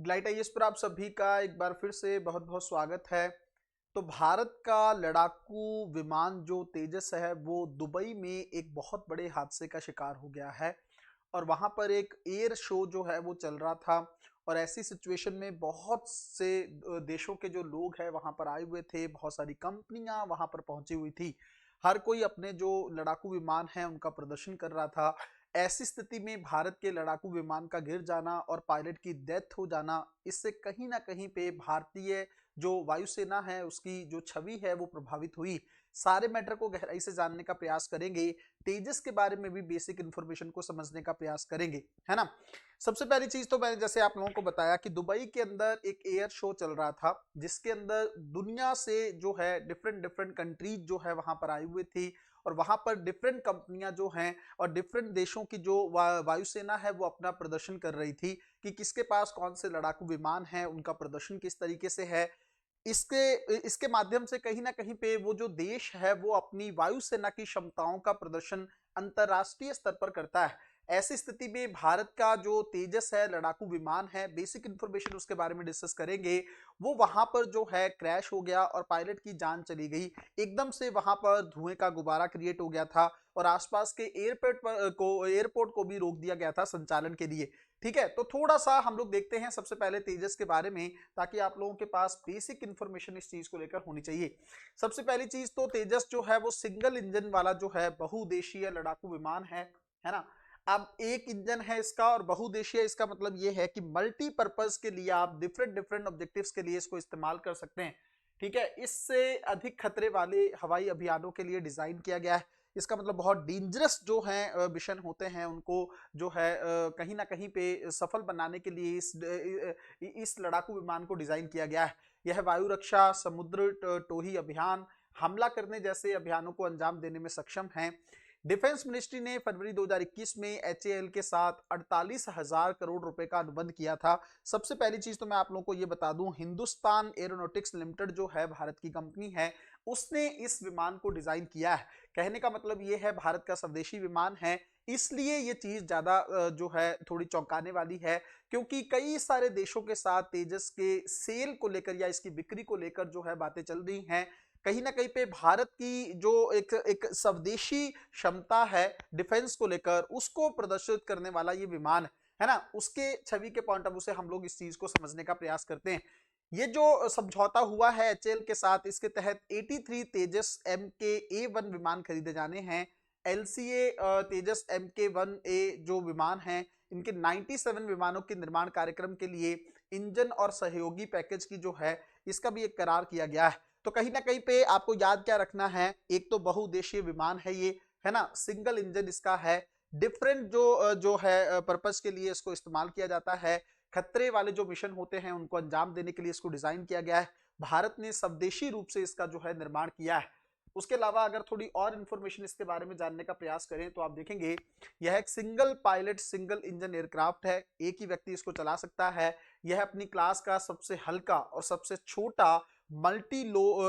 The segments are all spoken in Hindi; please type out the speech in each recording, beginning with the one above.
ग्लाइट आईएएस पर आप सभी का एक बार फिर से बहुत बहुत स्वागत है। तो भारत का लड़ाकू विमान जो तेजस है वो दुबई में एक बहुत बड़े हादसे का शिकार हो गया है और वहां पर एक एयर शो जो है वो चल रहा था। और ऐसी सिचुएशन में बहुत से देशों के जो लोग हैं वहां पर आए हुए थे, बहुत सारी कंपनियां वहां पर पहुंची हुई थी। हर कोई अपने जो लड़ाकू विमान है उनका प्रदर्शन कर रहा था। ऐसी स्थिति में भारत के लड़ाकू विमान का गिर जाना और पायलट की डेथ हो जाना, इससे कहीं ना कहीं पे भारतीय जो वायुसेना है उसकी जो छवि है वो प्रभावित हुई। सारे मैटर को गहराई से जानने का प्रयास करेंगे, तेजस के बारे में भी बेसिक इन्फॉर्मेशन को समझने का प्रयास करेंगे, है ना। सबसे पहली चीज तो मैंने जैसे आप लोगों को बताया कि दुबई के अंदर एक एयर शो चल रहा था जिसके अंदर दुनिया से जो है डिफरेंट डिफरेंट कंट्रीज जो है वहां पर आई हुई थी। और वहां पर डिफरेंट कंपनियां जो हैं और डिफरेंट देशों की जो वायुसेना है वो अपना प्रदर्शन कर रही थी कि किसके पास कौन से लड़ाकू विमान है, उनका प्रदर्शन किस तरीके से है। इसके इसके माध्यम से कहीं ना कहीं पे वो जो देश है वो अपनी वायुसेना की क्षमताओं का प्रदर्शन अंतरराष्ट्रीय स्तर पर करता है। ऐसी स्थिति में भारत का जो तेजस है लड़ाकू विमान है, बेसिक इंफॉर्मेशन उसके बारे में डिस्कस करेंगे। वो वहां पर जो है क्रैश हो गया और पायलट की जान चली गई। एकदम से वहां पर धुएं का गुब्बारा क्रिएट हो गया था और आसपास के एयरपोर्ट को भी रोक दिया गया था संचालन के लिए। ठीक है, तो थोड़ा सा हम लोग देखते हैं सबसे पहले तेजस के बारे में, ताकि आप लोगों के पास बेसिक इंफॉर्मेशन इस चीज को लेकर होनी चाहिए। सबसे पहली चीज तो तेजस जो है वो सिंगल इंजन वाला जो है बहुउद्देशीय लड़ाकू विमान है ना। अब एक इंजन है इसका और बहुउद्देशीय, इसका मतलब ये है कि मल्टीपर्पज के लिए आप डिफरेंट डिफरेंट ऑब्जेक्टिव्स के लिए इसको इस्तेमाल कर सकते हैं। ठीक है, इससे अधिक खतरे वाले हवाई अभियानों के लिए डिजाइन किया गया है। इसका मतलब बहुत डेंजरस जो है मिशन होते हैं उनको जो है कहीं ना कहीं पे सफल बनाने के लिए इस लड़ाकू विमान को डिजाइन किया गया है। यह वायु रक्षा, समुद्र टोही अभियान, हमला करने जैसे अभियानों को अंजाम देने में सक्षम है। डिफेंस मिनिस्ट्री ने फरवरी 2021 में एचएएल के साथ 48,000 करोड़ रुपए का अनुबंध किया था। सबसे पहली चीज तो मैं आप लोगों को ये बता दूं, हिंदुस्तान एरोनॉटिक्स लिमिटेड जो है भारत की कंपनी है, उसने इस विमान को डिजाइन किया है। कहने का मतलब ये है भारत का स्वदेशी विमान है, इसलिए ये चीज ज्यादा जो है थोड़ी चौंकाने वाली है। क्योंकि कई सारे देशों के साथ तेजस के सेल को लेकर या इसकी बिक्री को लेकर जो है बातें चल रही हैं। कहीं ना कहीं पे भारत की जो एक एक स्वदेशी क्षमता है डिफेंस को लेकर, उसको प्रदर्शित करने वाला ये विमान है ना, उसके छवि के पॉइंट ऑफ व्यू से हम लोग इस चीज को समझने का प्रयास करते हैं। ये जो समझौता हुआ है एचएएल के साथ, इसके तहत 83 तेजस MK-A1 विमान खरीदे जाने हैं। एलसीए तेजस MK-1A जो विमान हैं, इनके 97 विमानों के निर्माण कार्यक्रम के लिए इंजन और सहयोगी पैकेज की जो है इसका भी एक करार किया गया है। तो कहीं ना कहीं पे आपको याद क्या रखना है, एक तो बहुउद्देशीय विमान है ये, है ना, सिंगल इंजन इसका है, डिफरेंट जो है पर्पस के लिए इसको इस्तेमाल किया जाता है। खतरे वाले जो मिशन होते हैं उनको अंजाम देने के लिए इसको डिजाइन किया गया है। भारत ने स्वदेशी रूप से इसका जो है निर्माण किया है। उसके अलावा अगर थोड़ी और इंफॉर्मेशन इसके बारे में जानने का प्रयास करें तो आप देखेंगे यह एक single pilot single engine aircraft है, एक ही व्यक्ति इसको चला सकता है। यह अपनी क्लास का सबसे हल्का और सबसे छोटा multi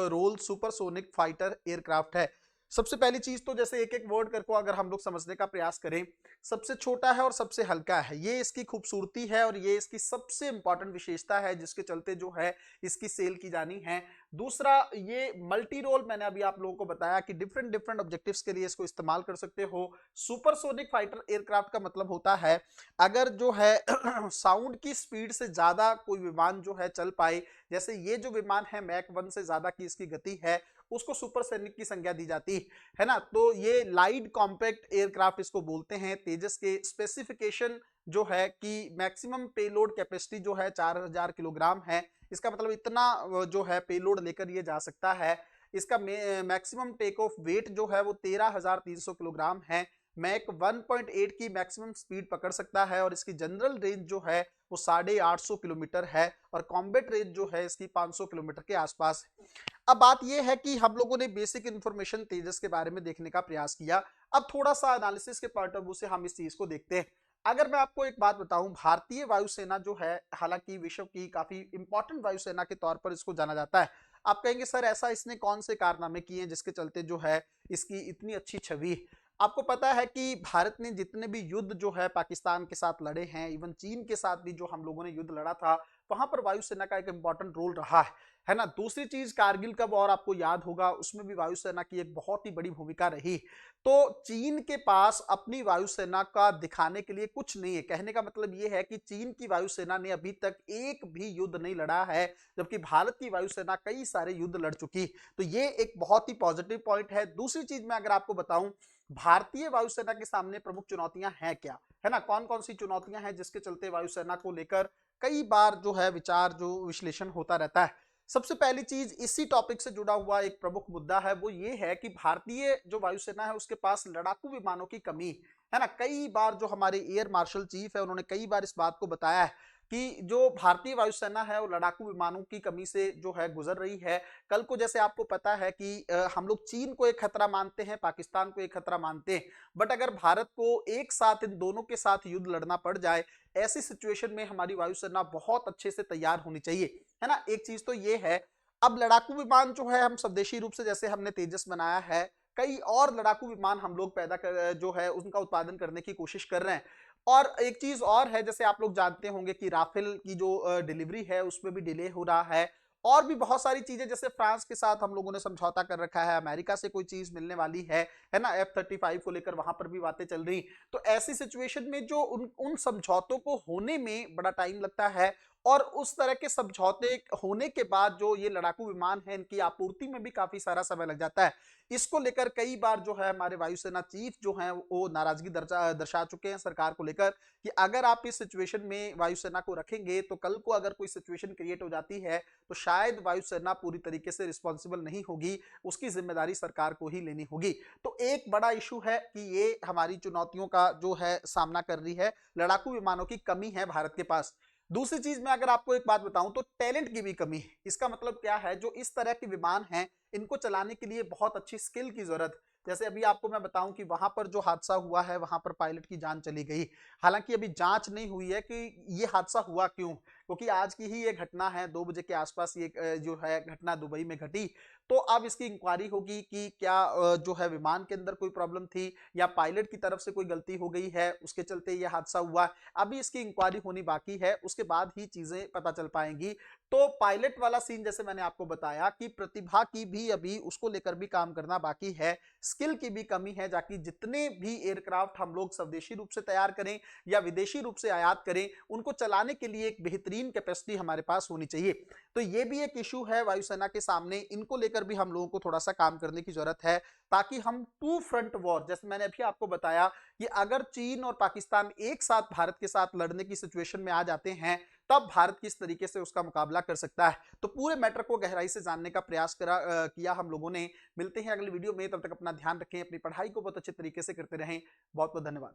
role supersonic fighter aircraft है। सबसे पहली चीज तो जैसे एक एक वर्ड करके अगर हम लोग समझने का प्रयास करें, सबसे छोटा है और सबसे हल्का है, ये इसकी खूबसूरती है और ये इसकी सबसे इंपॉर्टेंट विशेषता है जिसके चलते जो है इसकी सेल की जानी है। दूसरा, ये मल्टी रोल, मैंने अभी आप लोगों को बताया कि डिफरेंट डिफरेंट ऑब्जेक्टिव्स के लिए इसको इस्तेमाल कर सकते हो। सुपरसोनिक फाइटर एयरक्राफ्ट का मतलब होता है अगर जो है साउंड की स्पीड से ज्यादा कोई विमान जो है चल पाए, जैसे ये जो विमान है मैक 1 से ज्यादा की इसकी गति है, उसको सुपरसोनिक की संज्ञा दी जाती है ना। तो ये लाइट कॉम्पैक्ट एयरक्राफ्ट इसको बोलते हैं। तेजस के स्पेसिफिकेशन जो है कि मैक्सिमम पेलोड कैपेसिटी जो है 4000 किलोग्राम है। इसका मतलब इतना जो है पेलोड लेकर ये जा सकता है। इसका मैक्सिमम टेक ऑफ वेट जो है वो 13,300 किलोग्राम है। मैक 1.8 की मैक्सिमम स्पीड पकड़ सकता है और इसकी जनरल रेंज जो है वो 850 किलोमीटर है और कॉम्बैट रेंज जो है इसकी 500 किलोमीटर के आसपास है। अब बात यह है कि हम लोगों ने बेसिक इंफॉर्मेशन तेजस के बारे में देखने का प्रयास किया। अब थोड़ा सा एनालिसिस के पॉइंट ऑफ व्यू से हम इस चीज को देखते हैं। अगर मैं आपको एक बात बताऊं, भारतीय वायुसेना जो है, हालांकि विश्व की काफी इंपॉर्टेंट वायुसेना के तौर पर इसको जाना जाता है। आप कहेंगे सर ऐसा इसने कौन से कारनामे किए हैं जिसके चलते जो है इसकी इतनी अच्छी छवि। आपको पता है कि भारत ने जितने भी युद्ध जो है पाकिस्तान के साथ लड़े हैं, इवन चीन के साथ भी जो हम लोगों ने युद्ध लड़ा था, वहां पर वायुसेना का एक इंपॉर्टेंट रोल रहा है ना। दूसरी चीज, कारगिल का वॉर आपको याद होगा, उसमें भी वायुसेना की एक बहुत ही बड़ी भूमिका रही। तो चीन के पास अपनी वायुसेना का दिखाने के लिए कुछ नहीं है। कहने का मतलब ये है कि चीन की वायुसेना ने अभी तक एक भी युद्ध नहीं लड़ा है, जबकि भारत की वायुसेना कई सारे युद्ध लड़ चुकी। तो ये एक बहुत ही पॉजिटिव पॉइंट है। दूसरी चीज मैं अगर आपको बताऊं, भारतीय वायुसेना के सामने प्रमुख चुनौतियां हैं क्या, है ना, कौन कौन सी चुनौतियां हैं जिसके चलते वायुसेना को लेकर कई बार जो है विचार जो विश्लेषण होता रहता है। सबसे पहली चीज, इसी टॉपिक से जुड़ा हुआ एक प्रमुख मुद्दा है, वो ये है कि भारतीय जो वायुसेना है उसके पास लड़ाकू विमानों की कमी है ना। कई बार जो हमारे एयर मार्शल चीफ है उन्होंने कई बार इस बात को बताया है कि जो भारतीय वायुसेना है वो लड़ाकू विमानों की कमी से जो है गुजर रही है। कल को जैसे आपको पता है कि हम लोग चीन को एक खतरा मानते हैं, पाकिस्तान को एक खतरा मानते हैं, बट अगर भारत को एक साथ इन दोनों के साथ युद्ध लड़ना पड़ जाए, ऐसी सिचुएशन में हमारी वायुसेना बहुत अच्छे से तैयार होनी चाहिए, है ना। एक चीज तो ये है। अब लड़ाकू विमान जो है हम स्वदेशी रूप से, जैसे हमने तेजस बनाया है, कई और लड़ाकू विमान हम लोग पैदा कर जो है उनका उत्पादन करने की कोशिश कर रहे हैं। और एक चीज और है, जैसे आप लोग जानते होंगे कि राफेल की जो डिलीवरी है उसमें भी डिले हो रहा है। और भी बहुत सारी चीजें, जैसे फ्रांस के साथ हम लोगों ने समझौता कर रखा है, अमेरिका से कोई चीज मिलने वाली है ना, F-35 को लेकर वहां पर भी बातें चल रही। तो ऐसी सिचुएशन में जो उन समझौतों को होने में बड़ा टाइम लगता है, और उस तरह के समझौते होने के बाद जो ये लड़ाकू विमान है इनकी आपूर्ति में भी काफी सारा समय लग जाता है। इसको लेकर कई बार जो है हमारे वायुसेना चीफ जो हैं वो नाराजगी दर्शा चुके हैं सरकार को लेकर, कि अगर आप इस सिचुएशन में वायुसेना को रखेंगे तो कल को अगर कोई सिचुएशन क्रिएट हो जाती है तो शायद वायुसेना पूरी तरीके से रिस्पॉन्सिबल नहीं होगी, उसकी जिम्मेदारी सरकार को ही लेनी होगी। तो एक बड़ा इशू है कि ये हमारी चुनौतियों का जो है सामना कर रही है, लड़ाकू विमानों की कमी है भारत के पास। दूसरी चीज मैं अगर आपको एक बात बताऊं तो टैलेंट की भी कमी है। इसका मतलब क्या है, जो इस तरह के विमान हैं इनको चलाने के लिए बहुत अच्छी स्किल की जरूरत है। जैसे अभी आपको मैं बताऊं कि वहां पर जो हादसा हुआ है वहां पर पायलट की जान चली गई। हालांकि अभी जांच नहीं हुई है कि ये हादसा हुआ क्यों, क्योंकि आज की ही ये घटना है, 2 बजे के आसपास ये जो है घटना दुबई में घटी। तो अब इसकी इंक्वायरी होगी कि क्या जो है विमान के अंदर कोई प्रॉब्लम थी या पायलट की तरफ से कोई गलती हो गई है उसके चलते ये हादसा हुआ। अभी इसकी इंक्वायरी होनी बाकी है, उसके बाद ही चीजें पता चल पाएंगी। तो पायलट वाला सीन जैसे मैंने आपको बताया कि प्रतिभा की भी अभी उसको लेकर भी काम करना बाकी है, स्किल की भी कमी है, जाकि जितने भी एयरक्राफ्ट हम लोग स्वदेशी रूप से तैयार करें या विदेशी रूप से आयात करें, उनको चलाने के लिए एक बेहतरीन कैपेसिटी हमारे पास होनी चाहिए। तो ये भी एक इशू है वायुसेना के सामने, इनको लेकर भी हम लोगों को थोड़ा सा काम करने की जरूरत है, ताकि हम टू फ्रंट वॉर, जैसे मैंने अभी आपको बताया कि अगर चीन और पाकिस्तान एक साथ भारत के साथ लड़ने की सिचुएशन में आ जाते हैं, तब भारत किस तरीके से उसका मुकाबला कर सकता है। तो पूरे मैटर को गहराई से जानने का प्रयास किया हम लोगों ने। मिलते हैं अगले वीडियो में, तब तक अपना ध्यान रखें, अपनी पढ़ाई को बहुत अच्छे तरीके से करते रहें। बहुत बहुत धन्यवाद।